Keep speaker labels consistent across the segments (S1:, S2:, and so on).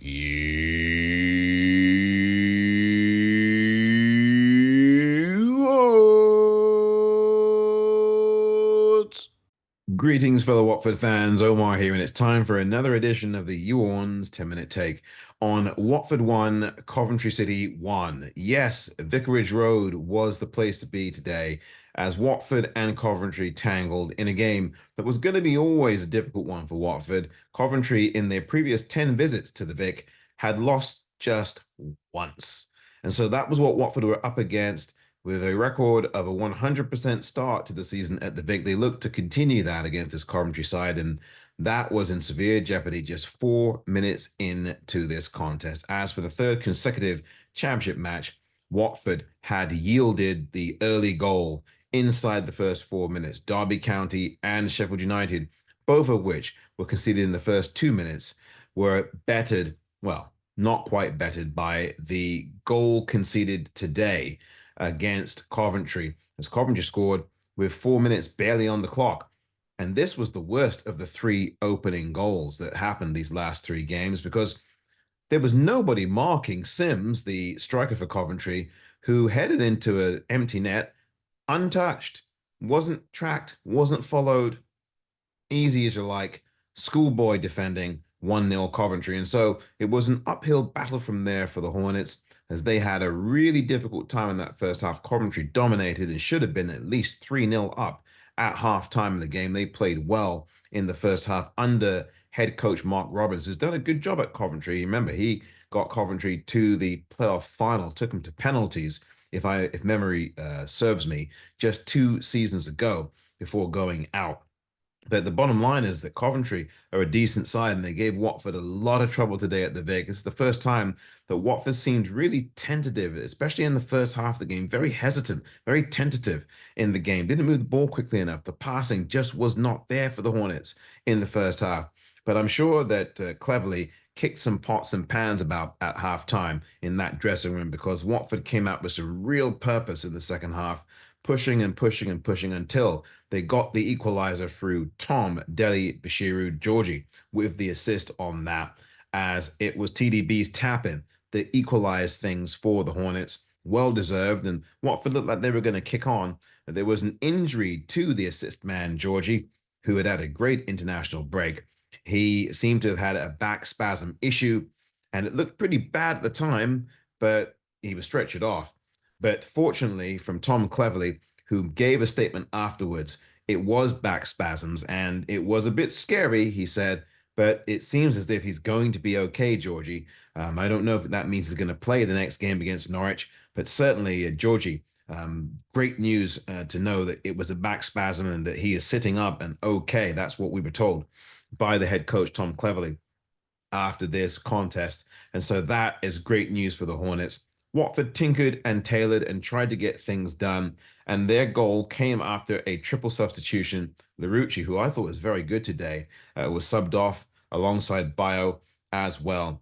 S1: You Orns. Greetings, fellow Watford fans. Omar here, and it's time for another edition of the You Orns 10-minute take on Watford 1, Coventry City 1. Yes, Vicarage Road was the place to be today as Watford and Coventry tangled in a game that was going to be always a difficult one for Watford. Coventry, in their previous 10 visits to the Vic, had lost just once. And so that was what Watford were up against. With a record of a 100% start to the season at the Vic, they looked to continue that against this Coventry side, and that was in severe jeopardy just 4 minutes into this contest. As for the third consecutive championship match, Watford had yielded the early goal inside the first 4 minutes. Derby County and Sheffield United, both of which were conceded in the first 2 minutes, were bettered, well, not quite bettered by the goal conceded today against Coventry, as Coventry scored with 4 minutes barely on the clock. And this was the worst of the three opening goals that happened these last three games, because there was nobody marking Sims, the striker for Coventry, who headed into an empty net untouched, wasn't tracked, wasn't followed. Easy as you like, schoolboy defending, 1-0 Coventry. And so it was an uphill battle from there for the Hornets, as they had a really difficult time in that first half. Coventry dominated and should have been at least 3-0 up at halftime in the game. They played well in the first half under head coach Mark Robbins, who's done a good job at Coventry. Remember, he got Coventry to the playoff final, took them to penalties, if memory serves me, just 2 seasons ago before going out. But the bottom line is that Coventry are a decent side, and they gave Watford a lot of trouble today at the Vic. It's the first time that Watford seemed really tentative, especially in the first half of the game. Very hesitant, very tentative in the game. Didn't move the ball quickly enough. The passing just was not there for the Hornets in the first half. But I'm sure that Cleverly kicked some pots and pans about at halftime in that dressing room, because Watford came out with some real purpose in the second half, pushing and pushing and pushing until they got the equalizer through Tom Deli Bashiru Georgie with the assist on that, as it was TDB's tap-in that equalized things for the Hornets. Well deserved, and Watford looked like they were going to kick on. But there was an injury to the assist man, Georgie, who had a great international break. He seemed to have had a back spasm issue, and it looked pretty bad at the time, but he was stretchered off. But fortunately, from Tom Cleverly, who gave a statement afterwards, it was back spasms, and it was a bit scary, he said, but it seems as if he's going to be okay, Georgie. I don't know if that means he's going to play the next game against Norwich, but certainly, Georgie, great news to know that it was a back spasm and that he is sitting up and okay. That's what we were told by the head coach, Tom Cleverly, after this contest. And so that is great news for the Hornets. Watford tinkered and tailored and tried to get things done, and their goal came after a triple substitution. Larucci, who I thought was very good today, was subbed off alongside Bio as well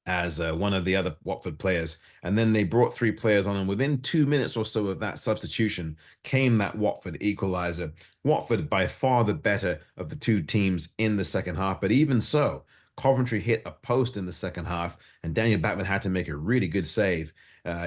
S1: as one of the other Watford players. And then they brought three players on, and within 2 minutes or so of that substitution came that Watford equalizer. Watford by far the better of the two teams in the second half, but even so, Coventry hit a post in the second half, and Daniel Backman had to make a really good save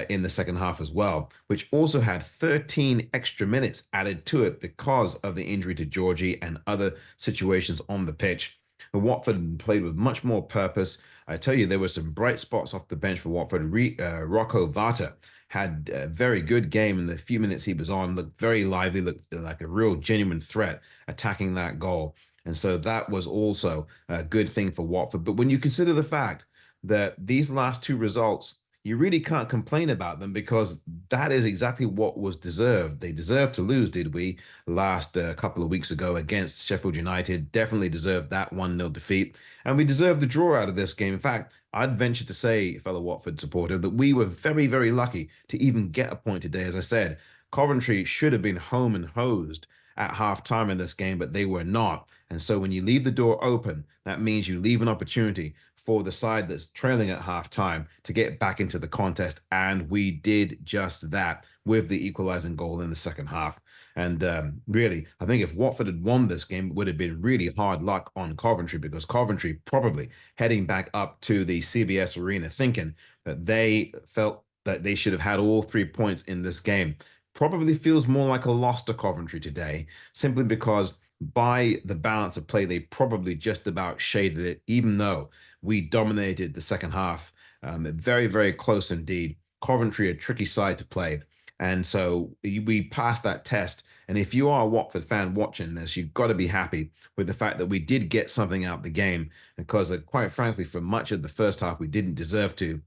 S1: in the second half as well, which also had 13 extra minutes added to it because of the injury to Georgie and other situations on the pitch. But Watford played with much more purpose. I tell you, there were some bright spots off the bench for Watford. Rocco Vata had a very good game in the few minutes he was on, looked very lively, looked like a real genuine threat attacking that goal. And so that was also a good thing for Watford. But when you consider the fact that these last two results, you really can't complain about them, because that is exactly what was deserved. They deserved to lose, did we, last couple of weeks ago against Sheffield United. Definitely deserved that 1-0 defeat. And we deserved the draw out of this game. In fact, I'd venture to say, fellow Watford supporter, that we were very, very lucky to even get a point today. As I said, Coventry should have been home and hosed at halftime in this game, but they were not. And so when you leave the door open, that means you leave an opportunity for the side that's trailing at halftime to get back into the contest. And we did just that with the equalizing goal in the second half. And really, I think if Watford had won this game, it would have been really hard luck on Coventry, because Coventry probably heading back up to the CBS Arena thinking that they felt that they should have had all 3 points in this game. Probably feels more like a loss to Coventry today, simply because by the balance of play, they probably just about shaded it, even though we dominated the second half. Very, very close indeed. Coventry, a tricky side to play. And so we passed that test. And if you are a Watford fan watching this, you've got to be happy with the fact that we did get something out of the game, because quite frankly, for much of the first half, we didn't deserve to.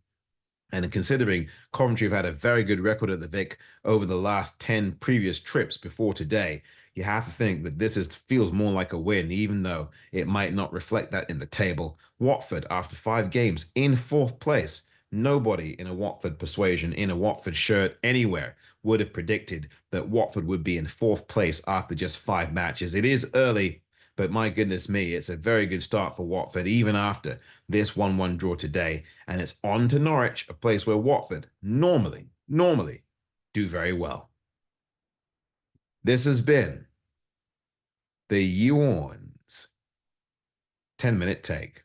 S1: And considering Coventry have had a very good record at the Vic over the last 10 previous trips before today, you have to think that feels more like a win, even though it might not reflect that in the table. Watford, after 5 games, in fourth place. Nobody in a Watford persuasion, in a Watford shirt, anywhere would have predicted that Watford would be in fourth place after just 5 matches. It is early, but my goodness me, it's a very good start for Watford, even after this 1-1 draw today. And it's on to Norwich, a place where Watford normally do very well. This has been the You Orns 10-minute take.